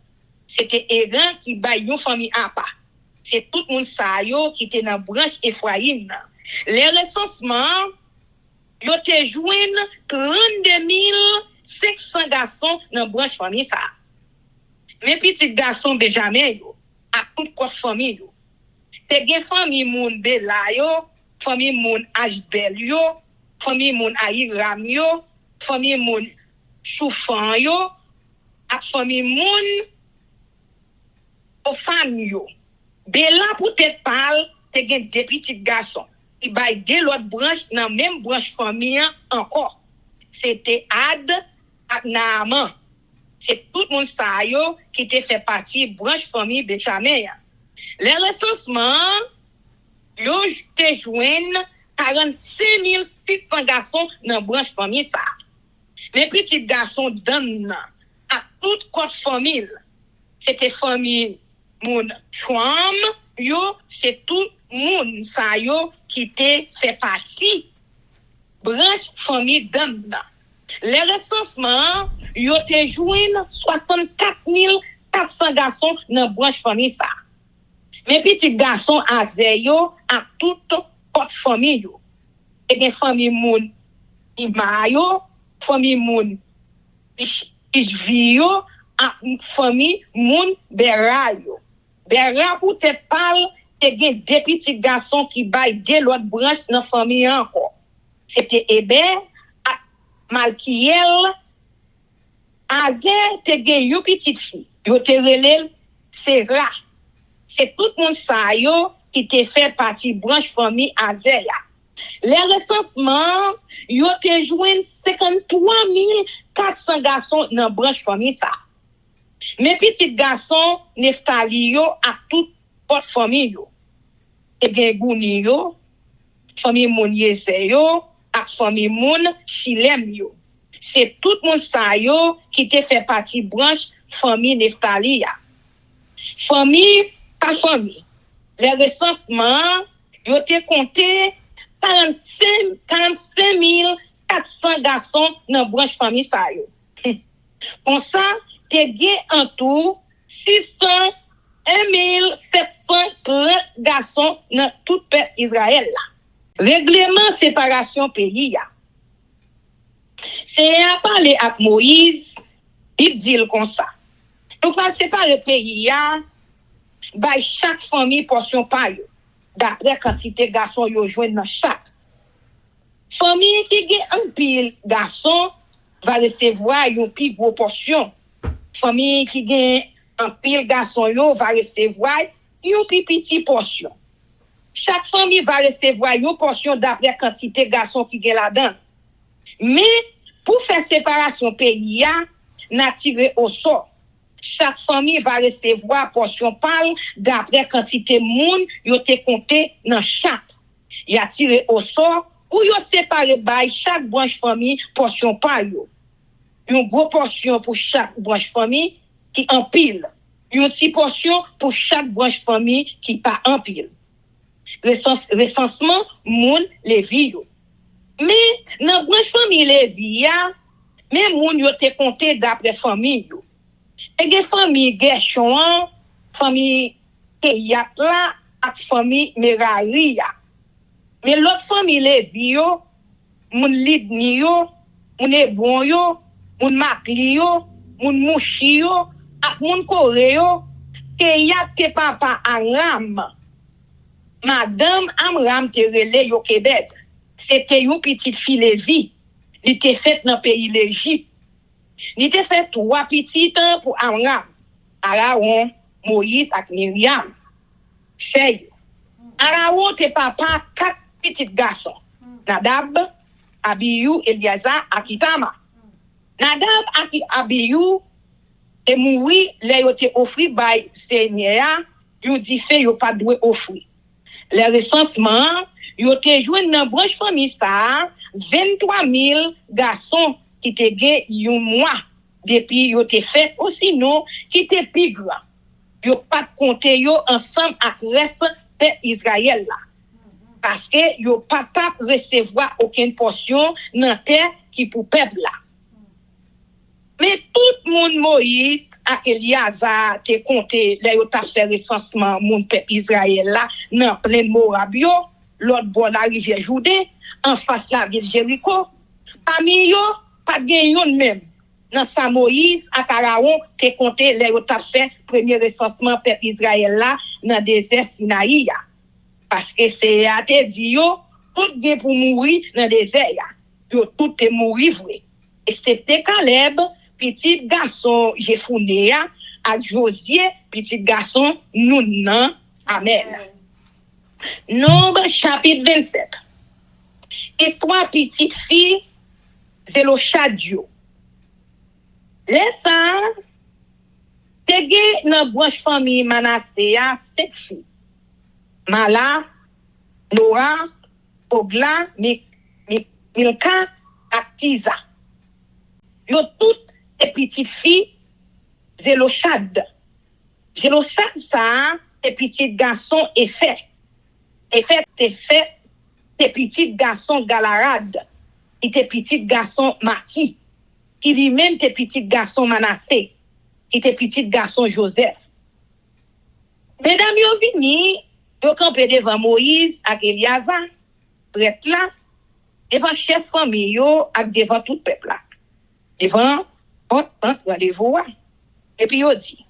C'était Aaron qui baille une famille à part. C'est tout le monde ça yo qui était dans branche Ephraim. Les recensements yo te joine 32 500 garçons dans branche famille ça. Mes petits garçons Benjamin yo à toute quoi famille yo. Te gen famille moun Bela yo, famille moun Ajbel yo, famille moun Ahiram yo, famille moun Choufan yo, ak famille moun Ofan yo. Bela peut-être parle, te gen deux petits garçons. Il baille deux l'autre branche dans même branche famille encore. C'était Ad ak Naaman. C'est tout le monde ça yo qui te fait partie branche famille Benjamin. Les recensements, yo te joignent 45 600 garçons dans branche famille ça. Les petits garçons donnent à toute côte famille. C'était famille moun Chouam, yo c'est tout moun ça yo qui te fait partie branche famille donne. Les recensements, yo te joignent 64 400 garçons dans branche famille ça. Mes petits garçons à Zeyo, à toute votre famille. Et des familles moun Imayo, famille moun Ishvio, à famille moun Berayo. Bera pour te parle, te gen des petits garçons qui baillent de l'autre branche dans la famille encore. C'était Héber, Malkiel, Azer, te gen yon petite fille. Yo te relève, Serra. C'est tout le monde ça yo qui te fait partie branche famille Azeya. Les recensements, yo te joignent 53 400 garçons dans branche famille ça. Mes petits garçons Neftali yo à toute porte famille yo. Et gen Gouni yo, famille moun Yeze yo, ak famille moun Chilem yo. C'est tout le monde ça yo qui te fait partie branche famille Neftali ya. Famille par famille. Les recensements, ils ont compté 45 400 garçons dans la branche famille. Pour ça, tu as en tout 601 730 garçons dans tout le peuple Israël. Règlement séparation pays. C'est à parler avec Moïse, il dit comme ça. Nous allons séparer le pays. By chaque famille portion pa yo d'après quantité garçon yo joindre dans chaque famille qui gen un pile garçon va recevoir une plus gros portion. Famille qui gen un pile garçon yo va recevoir une plus petite portion. Chaque famille va recevoir une portion d'après quantité garçon qui gen là-dedans. Mais pour faire séparation pays n'a tiré au sort. Chaque famille va recevoir portion pâle d'après quantité moun yo te compté dans chaque. Y a tiré au sort ou yo séparé by chaque branche famille portion pâle yo. Une grosse portion pour chaque branche famille qui en pile. Une petite portion pour chaque branche famille qui pas en pile. Recensement moun Lévi yo. Mais dans branche famille Lévi ya, même moun yo te compté d'après famille yo. Et des familles Gershon, famille Keyatla, et famille Meraria. Mais l'autre famille Lévi yo, moun Libni yo, moun Ebon yo, moun Makli yo, moun Mouchi yo, et moun Kore yo, Keyat te papa Amram. Madame Amram te relé yo Québec. C'était une petite fille Lévi. Elle était faite dans le pays l'Égypte. Il te fait 3 petits temps pour Amram, Aaron, Moïse et Myriam. C'est Aaron te papa 4 petits garçons. Nadab, Abiyu, Eliazar, Akitama. Nadab et Abiyu te mouri, les yo te offri by Seigneur, yo dit fait yo pas doué offrir. Les recensements, yo te joine dans branche famille ça, 23 000 garçons qui te gen yon mois depuis yo te fait ou sinon qui te plus grand. Yo pas compter yo ensemble avec reste peuple Israël là. Parce que yo pas tap recevoir aucune portion dans terre qui pour peuple là. Mais tout le monde Moïse ak Eliazar te compté là yo t'a fait recensement moun peuple Israël là dans plein Moab yo, l'autre bord la rivière Jourdain, en face la ville Jéricho. Parmi yo, pas gen yon même. Dans sa Moïse ak Aaron te compté là yo t'a fait premier recensement peuple Israël là dans désert Sinaï. Parce que c'est a te dit yo tout gen pour mourir dans désert ya. Yo tout te mourir vrai. Et c'était Caleb petit garçon Jephuné ak Josué petit garçon Nun. Amen. Nombre chapitre 27. Histoire petite fille Zélochadio. Laissa te gen nan branche famille Manassé a 5 filles. Mala, Nora, Ogla, Milka ak Tiza. Yo toutes les petites filles Zélochad. Zélochad ça les petits garçons Effet. Effet les petits garçons Galarad. Et tes petits garçons Maki. Qui lui-même tes petits garçons Manassé. Et tes petits garçons Joseph. Mesdames yo vini, yo campé devant Moïse ak Eliazar, prêtre là, devant chef famille yo ak devant tout peuple là. Devant rendez-vous. Et puis yo dit,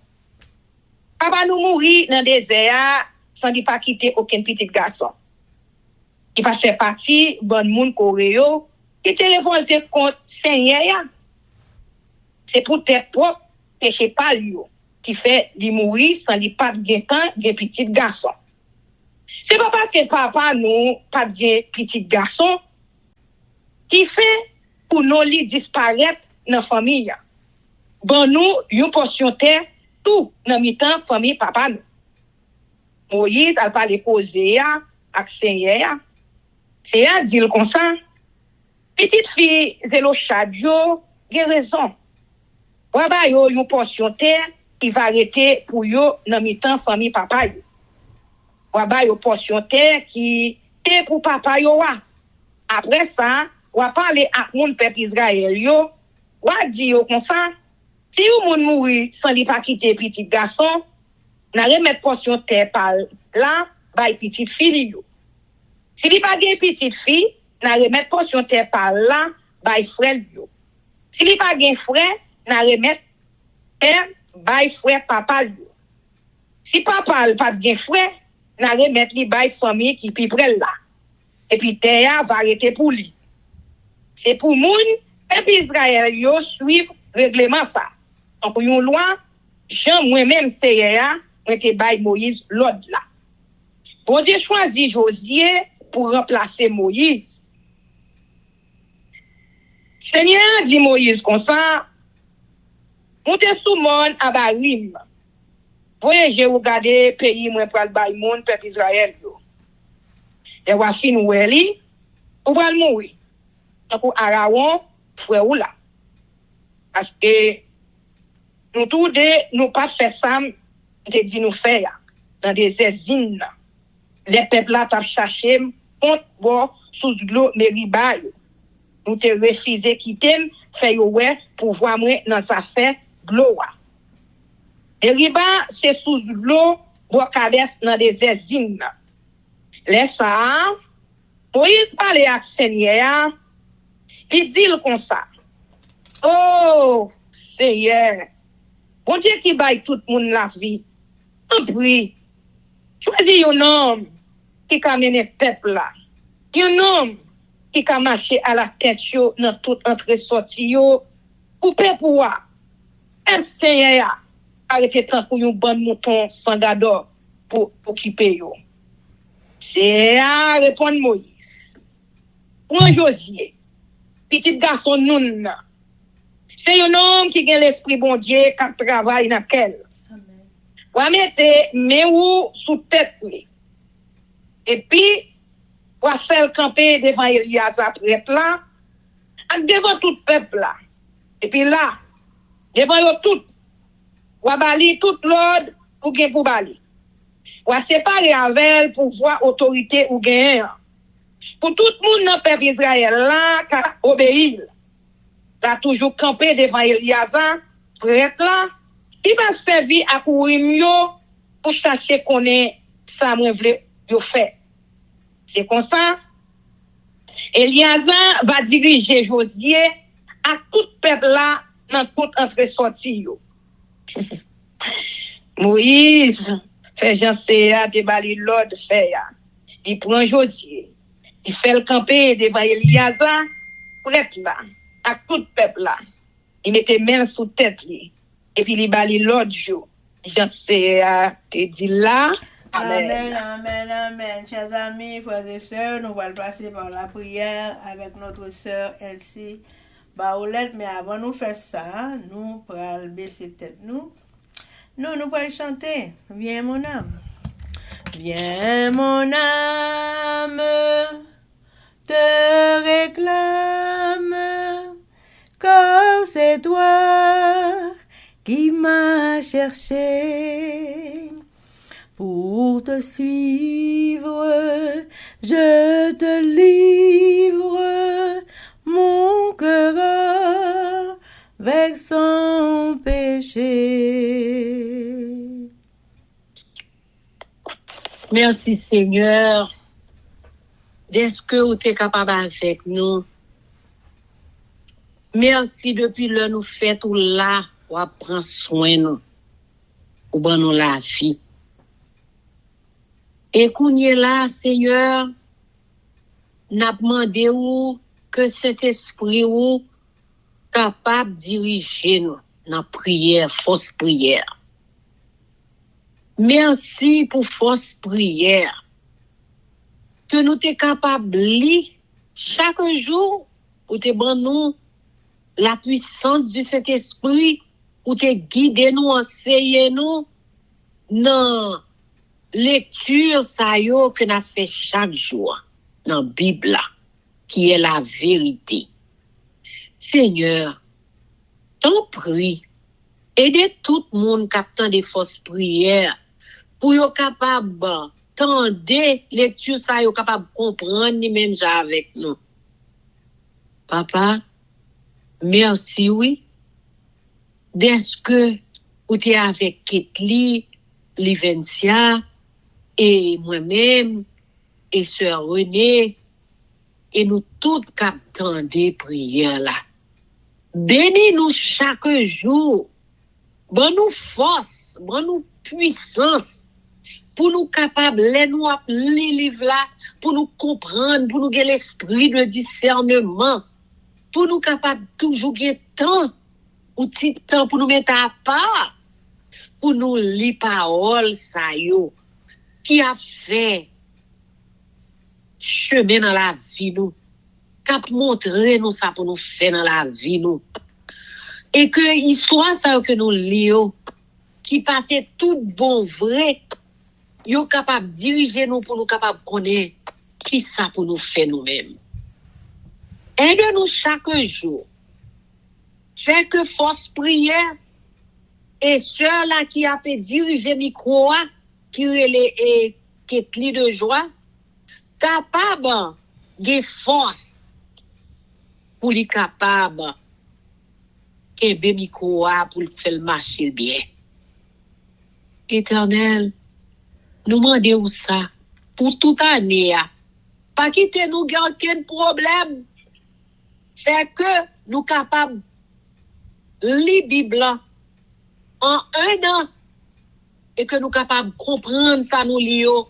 papa nous mourir dans le désert sans lui pas quitter aucun petit garçon. Il va faire partie bon monde coréo qui te révolté contre Seigneur. C'est pour tête propre péché pas lui qui fait lui mourir sans lui pas de temps de petit garçon. C'est pas parce que papa nous pas de petit garçon qui fait pour nous lui disparaître dans famille. Bon nous une portion terre tout dans mi-temps famille papa nous. Moïse a parlé causer avec Seigneur. Seigneur dit comme ça. Petite fille Zélochadio, gen raison. Waba yo une portion terre qui va arrêter pour yo dans mi-temps famille papa yo. Waba yo portion terre qui est pour papa yo wa. Après ça, wa parler ak moun peuple Israël yo, wa di yo comme ça, si ou moun mouri sans li pas quitter petit garçon, n'a remettre portion terre par là, bay petite fille yo. Si li pas gen petite fille, n'a remettre portion terre par là, bay frère yo. Si li pas gen frère, n'a remettre terre bay frère papa yo. Si papa pas gen frère, n'a remettre li bay famille qui pi près là. Et puis terre va arrêter pour lui. C'est pour moun peuple Israël yo suivre règlement ça. Donc yon loi, Jean moi-même c'est moi te bay Moïse l'ordre là. Bon Dieu choisi Josué pour remplacer Moïse. Seigneur dit Moïse comme ça, montez sous mon Abarim. Voyez, regarder pays moi pour le bay monde peuple Israël yo. Et wa fin oueli, ou va mourir. Donc Aaron frère ou là. Parce que nous tous de nous pas faire ça, te dit nous faire dans des zines. Les peuples là t'a cherché contre bon sous l'eau Meriba. Nous te refusé quitter fait ouais pour voir moi dans sa fait gloire. Meriba c'est sous l'eau Bocades dans des zines. Laisse ça. Moïse parlait avec Seigneur. Il dit comme ça. Oh, Seigneur. Bon Dieu qui baille tout le monde la vie. En prie. Choisis un homme qui a mené le peuple là. Un homme qui a marché à la tête dans toute entrée-sortie. Ou peuple wa. Un Seigneur arrêtez tant pour un bon mouton sans gador pour occuper yo. C'est à répondre Moïse. Prends Josué, petit garçon Nun. C'est un homme qui a l'esprit bon Dieu qui travaille dans quel. Ou mettre mais ou sous tête lui. Et puis ou faire camper devant Eliazar prêtre là, devant tout peuple là. Et puis là, devant eux tout, ou bali tout l'ordre pour gen pour bali. Ou séparer avec pour voir autorité ou gain. Pour tout le monde dans le peuple Israël là, qui obéir. là toujours campé devant Eliazar, prêtre là, il va servir à courir mieux pour chercher qu'on est ça moi vle yo fait. C'est comme ça. Eliazar va diriger Josué à tout peuple là dans toute entrée sortie yo. Moïse fait Jean à te bali l'ordre fait ya. Il prend Josué. Il fait le camper devant Eliazar pour être là à tout peuple là. Il mettait main sous tête lui et puis il bali l'ordre jour. Jean te dit là. Amen, amen, amen. Chers amis, frères et sœurs, nous allons passer par la prière avec notre sœur Elsie Baoulette. Mais avant de faire ça, nous allons baisser tête nous. Nous allons chanter. Viens mon âme. Viens mon âme, te réclame, car c'est toi qui m'as cherché. Pour te suivre, je te livre mon cœur avec son péché. Merci Seigneur, d'être que tu es capable avec nous. Merci depuis le nous fait tout là, ou prendre soin nous, ou ban nous la vie. Et qu'on y est là, Seigneur, n'a demandé ou que cet esprit ou capable de diriger nous dans prière, fausse prière. Merci pour fausse prière. Que nous t'es capable de lire chaque jour pour te ban nous la puissance du Saint-Esprit pour te guider nous, enseigner nous dans lecture ça yo que n'a fait chaque jour dans la Bible là, qui est la vérité. Seigneur, t'en prie, aidez tout le monde captant des fausses prières pour yo capable tendre lecture ça yo capable comprendre ni même ça avec nous. Papa, merci oui. D'est-ce que vous êtes avec Ketli, Livencia et moi-même et sœur Renée et nous toutes captons des prières là. Bénis-nous chaque jour. Bon nous force, bon nous puissance pour nous capables les nous appeler livre là pour nous comprendre, pour nous avoir l'esprit de discernement, pour nous capables toujours gagner temps ou petit temps pour nous mettre à part, pour nous lire parole ça yo qui a fait chemin dans la vie nous, cap montrer nous ça pour nous faire dans la vie nous. Et que histoire ça que nous lisons qui passait tout bon vrai, yo capable diriger nous pour nous capable connaître qui ça pour nous faire nous-mêmes. Aide-nous chaque jour. Fais que force prière et ceux là qui a fait diriger micro qui est Ketli de joie capable de force pour les capable kebe micro pour faire marcher bien. Éternel, nous demandons ça pour toute année. Pas quitter nous aucun problème. Fait que nous capables lire Bible en un an et que nous capables comprendre ça nous lio.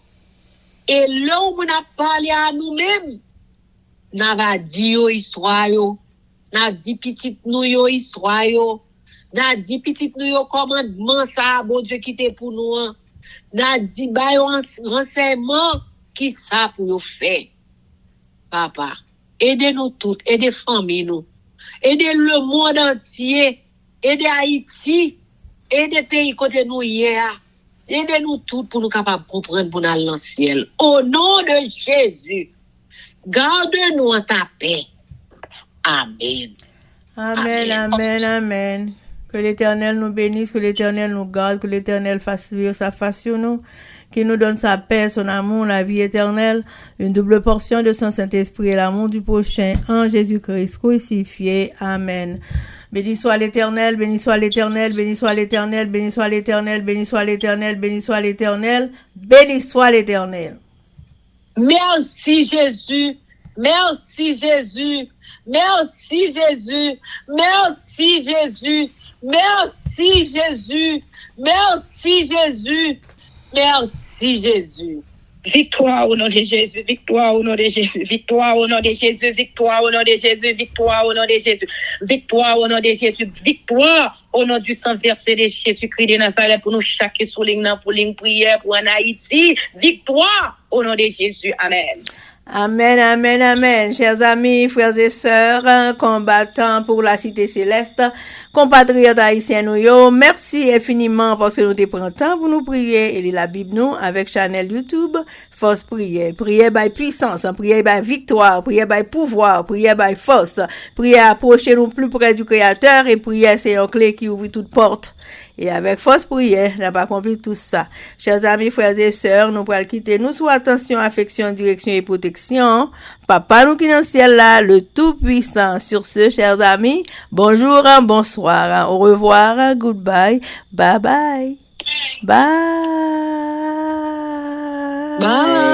Et là où on a parlé à nous-mêmes, n'a va dit yo histoire yo, n'a dit petite nous yo histoire yo, n'a dit petite nous yo commandement ça bon Dieu qui était pour nous. N'a dit ba yo renseignement qui ça pour yo faire. Papa, aidez-nous toutes, aidez famille nous. Aidez le monde entier, aidez Haïti, aidez pays côté nous hier. Aidez-nous toutes pour nous capables de comprendre pour nous aller dans le ciel. Au nom de Jésus, garde-nous en ta paix. Amen. Amen, amen, amen. Que l'Éternel nous bénisse, que l'Éternel nous garde, que l'Éternel fasse luire sa face sur nous, qui nous donne sa paix, son amour, la vie éternelle, une double portion de son Saint-Esprit et l'amour du prochain en Jésus-Christ crucifié. Amen. Béni soit l'Éternel, béni soit l'Éternel, béni soit l'Éternel, béni soit l'Éternel, béni soit l'Éternel, béni soit l'Éternel, béni soit l'Éternel. Merci Jésus, merci Jésus, merci Jésus, merci Jésus, merci Jésus, merci Jésus, merci Jésus. Victoire au nom de Jésus, victoire au nom de Jésus, victoire au nom de Jésus, victoire au nom de Jésus, victoire au nom de Jésus, victoire au nom de Jésus, victoire au nom du sang versé de Jésus-Christ de Nazareth pour nous chaque souligne pour une prière pour en Haïti, victoire au nom de Jésus, amen. Amen, amen, amen. Chers amis, frères et sœurs, combattants pour la cité céleste, compatriotes haïtiens nous yo, merci infiniment parce que nous te prenons temps pour nous prier et lire la Bible nous avec channel YouTube Force Prière. Prière by puissance, prière by victoire, prière by pouvoir, prière by force, prière approcher nous plus près du Créateur et prière c'est une clé qui ouvre toute porte. Et avec force prière, n'a pas compris tout ça. Chers amis, frères et sœurs, nous pourrons quitter nous sous attention, affection, direction et protection. Papa nous qui dans le ciel là, le Tout-Puissant. Sur ce, chers amis, bonjour, bonsoir, au revoir, goodbye, bye bye, bye. Bye.